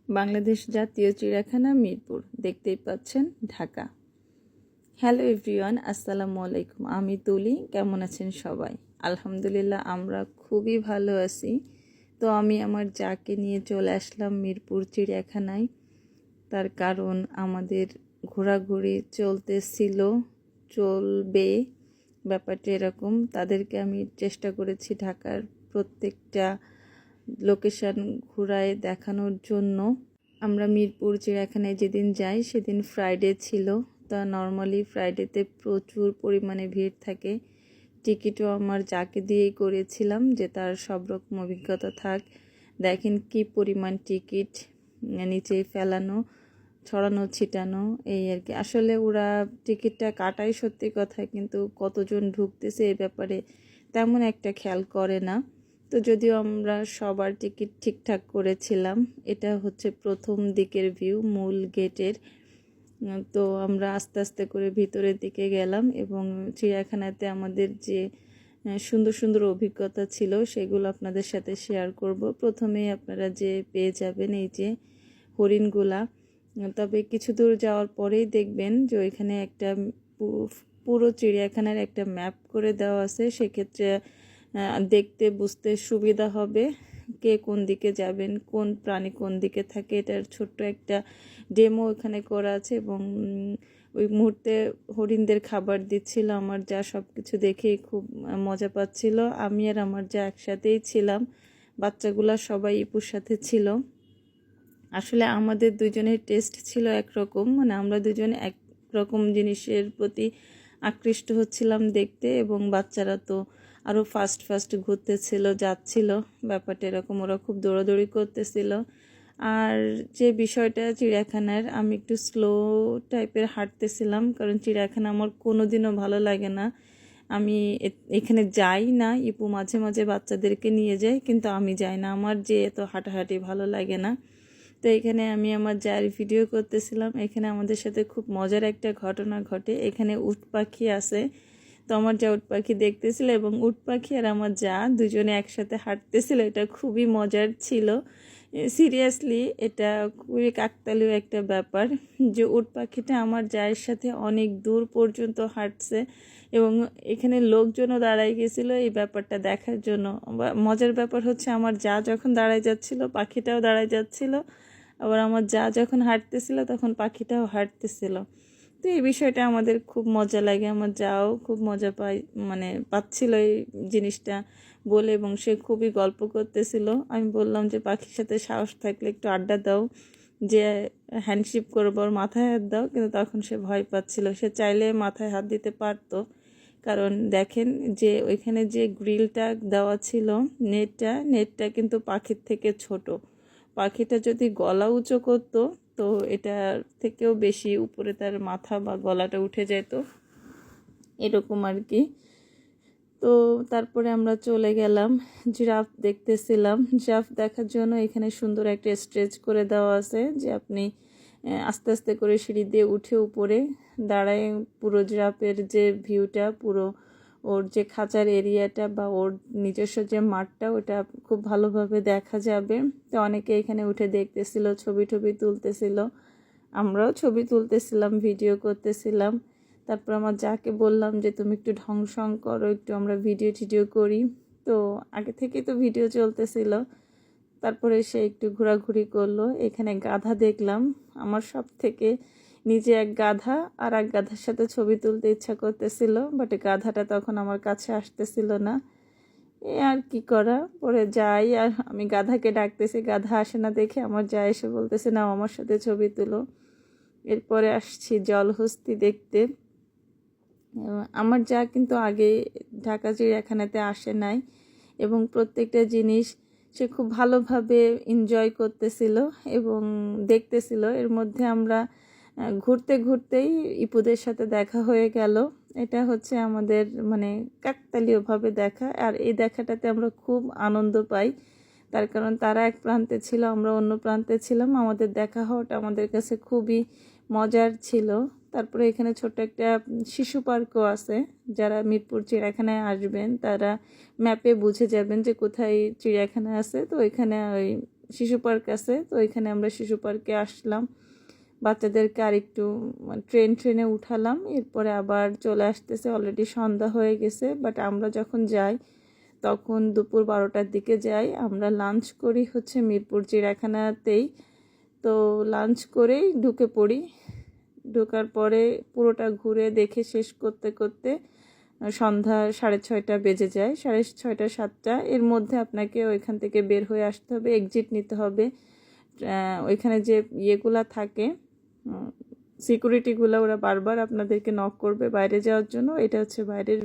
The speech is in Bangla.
বাংলাদেশ জাতীয় চিড়িয়াখানা মিরপুর, দেখতেই পাচ্ছেন, ঢাকা। হ্যালো এভরিওয়ান, আসসালামু আলাইকুম। আমি তুলি। কেমন আছেন সবাই? আলহামদুলিল্লাহ, আমরা খুবই ভালো আছি। তো আমি আমার যাকে নিয়ে চলে আসলাম মিরপুর চিড়িয়াখানায়। তার কারণ আমাদের ঘোরাঘুরি চলবে, ব্যাপারটা এরকম। তাদেরকে আমি চেষ্টা করেছি ঢাকার প্রত্যেকটা লোকেশন ঘুরায় দেখানোর জন্য। আমরা মিরপুর চিড়িয়াখানায় যেদিন যাই সেদিন ফ্রাইডে ছিল। তা নর্মালি ফ্রাইডেতে প্রচুর পরিমাণে ভিড় থাকে। টিকিটও আমার যাকে দিয়েই করেছিলাম, যে তার সব রকম অভিজ্ঞতা থাক। দেখেন কি পরিমাণ টিকিট নিচে ফেলানো, ছড়ানো ছিটানো, এই আর কি। আসলে ওরা টিকিটটা কাটাই সত্যি কথা, কিন্তু কতজন ঢুকতেছে এই ব্যাপারে তেমন একটা খেয়াল করে না। তো যদিও আমরা সবার টিকিট ঠিকঠাক করেছিলাম। এটা হচ্ছে প্রথম দিকের ভিউ, মূল গেটের। তো আমরা আস্তে আস্তে করে ভিতরের দিকে গেলাম এবং চিড়িয়াখানাতে আমাদের যে সুন্দর সুন্দর অভিজ্ঞতা ছিল সেগুলো আপনাদের সাথে শেয়ার করব। প্রথমেই আপনারা যে পেয়ে যাবেন এই যে হরিণগুলা। তবে কিছু দূর যাওয়ার পরেই দেখবেন যে ওইখানে একটা পুরো চিড়িয়াখানার একটা ম্যাপ করে দেওয়া আছে। সেক্ষেত্রে দেখতে বুঝতে সুবিধা হবে কে কোন দিকে যাবেন, কোন প্রাণী কোন দিকে থাকে। এটার ছোট্ট একটা ডেমো এখানে করা আছে এবং ওই মুহূর্তে হরিণদের খাবার দিচ্ছিল আমার যা। সব কিছু দেখেই খুব মজা পাচ্ছিল। আমি আর আমার যা একসাথেই ছিলাম, বাচ্চাগুলা সবাই ইপুর সাথে ছিল। আসলে আমাদের দুজনের টেস্ট ছিল একরকম, মানে আমরা দুজন একরকম জিনিসের প্রতি আকৃষ্ট হচ্ছিলাম দেখতে, এবং বাচ্চারা তো আরও ফাস্ট ঘুরতেছিল, যাচ্ছিল। ব্যাপারটা এরকম, ওরা খুব দৌড়াদৌড়ি করতেছিল। আর যে বিষয়টা চিড়িয়াখানার, আমি একটু স্লো টাইপের হাঁটতেছিলাম, কারণ চিড়িয়াখানা আমার কোনো দিনও ভালো লাগে না। আমি এখানে যাই না, ইপু মাঝে মাঝে বাচ্চাদেরকে নিয়ে যায়, কিন্তু আমি যাই না। আমার যে এত হাঁটাহাঁটি ভালো লাগে না। তো এখানে আমি আমার যার ভিডিও করতেছিলাম। এখানে আমাদের সাথে খুব মজার একটা ঘটনা ঘটে। এখানে উট পাখি আছে। তো আমার যা উট পাখি দেখতেছিল এবং উট পাখি আর আমার যা দুজনে একসাথে হাঁটতেছিল। এটা খুবই মজার ছিল। সিরিয়াসলি এটা খুবই কাকতালীয় একটা ব্যাপার, যে উট পাখিটা আমার জায়ের সাথে অনেক দূর পর্যন্ত হাঁটছে এবং এখানে লোকজনও দাঁড়ায় গেছিলো এই ব্যাপারটা দেখার জন্য। মজার ব্যাপার হচ্ছে, আমার যা যখন দাঁড়ায় যাচ্ছিল পাখিটাও দাঁড়ায় যাচ্ছিল, আবার আমার যা যখন হাঁটতেছিল তখন পাখিটাও হাঁটতেছিল। তো এই বিষয়টা আমাদের খুব মজা লাগে। আমার যাও খুব মজা পায়, মানে পাচ্ছিল এই জিনিসটা বলে, এবং সে খুবই গল্প করতেছিল। আমি বললাম যে পাখির সাথে সাহস থাকলে একটু আড্ডা দাও, যে হ্যান্ডশিপ করবো, ওর মাথায় হাত দাও, কিন্তু তখন সে ভয় পাচ্ছিল। সে চাইলে মাথায় হাত দিতে পারতো, কারণ দেখেন যে ওইখানে যে গ্রিলটা দেওয়া ছিল, নেটটা কিন্তু পাখির থেকে ছোট। পাখিটা যদি গলা উঁচু করতো তো এটার থেকেও বেশি উপরে তার মাথা বা গলাটা উঠে যেত, এরকম আর কি। তো তারপরে আমরা চলে গেলাম, জিরাফ দেখতেছিলাম। জিরাফ দেখার জন্য এখানে সুন্দর একটা স্ট্রেচ করে দেওয়া আছে, যে আপনি আস্তে আস্তে করে সিঁড়ি দিয়ে উঠে উপরে দাঁড়ায় পুরো জিরাফের যে ভিউটা, পুরো ওর যে খাঁচার এরিয়াটা বা ওর নিজস্ব যে মাঠটা, ওটা খুব ভালোভাবে দেখা যাবে। তো অনেকে এখানে উঠে দেখতেছিল, ছবি তুলতেছিল। আমরাও ছবি তুলতেছিলাম, ভিডিও করতেছিলাম। তারপর আমার যাকে বললাম যে তুমি একটু ঢং শং করো, একটু আমরা ভিডিও করি। তো আগে থেকে তো ভিডিও চলতেছিল। তারপরে সে একটু ঘোরাঘুরি করলো। এখানে গাধা দেখলাম। আমার সব থেকে নিজে এক গাধা আর এক গাধার সাথে ছবি তুলতে ইচ্ছা করতেছিল, বাট গাধাটা তখন আমার কাছে আসতেছিল না। এ আর কি করা, পরে যাই আর আমি গাধাকে ডাকতেছি, গাধা আসে না দেখে আমার যা এসে বলতেছে নাও আমার সাথে ছবি তুলো। এরপরে আসছি জলহস্তি দেখতে। আমার যা কিন্তু আগে ঢাকা চিড়িয়াখানাতে আসে নাই, এবং প্রত্যেকটা জিনিস সে খুব ভালোভাবে এনজয় করতেছিল এবং দেখতেছিল। এর মধ্যে আমরা ঘুরতেই ইপুদের সাথে দেখা হয়ে গেল। এটা হচ্ছে আমাদের মানে কাকতালীয়ভাবে দেখা, আর এই দেখাটাতে আমরা খুব আনন্দ পাই। তার কারণ তারা এক প্রান্তে ছিল, আমরা অন্য প্রান্তে ছিলাম। আমাদের দেখা হওয়াটা আমাদের কাছে খুবই মজার ছিল। তারপরে এখানে ছোট্ট একটা শিশু পার্কও আছে। যারা মিরপুর চিড়িয়াখানায় আসবেন তারা ম্যাপে বুঝে যাবেন যে কোথায় চিড়িয়াখানা আছে। তো এখানে ওই শিশু পার্ক আছে, তো এখানে আমরা শিশু পার্কে আসলাম, বাচ্চাদেরকে আর একটু ট্রেনে উঠালাম, এরপরে আবার চলে আসতেছে। অলরেডি সন্ধ্যা হয়ে গেছে, বাট আমরা যখন যাই তখন দুপুর 12টার দিকে যাই। আমরা লাঞ্চ করি হচ্ছে মিরপুর চিড়িয়াখানাতেই, তো লাঞ্চ করেই ঢুকে পড়ি। ঢোকার পরে পুরোটা ঘুরে দেখে শেষ করতে করতে সন্ধ্যা 6:30 বেজে যায়, 6:30 7টা। এর মধ্যে আপনাকে ওইখান থেকে বের হয়ে আসতে হবে, এক্সিট নিতে হবে। ওইখানে যে ইয়েগুলা থাকে, সিকিউরিটিগুলো, ওরা বারবার আপনাদেরকে নক করবে বাইরে যাওয়ার জন্য। এটা হচ্ছে বাইরের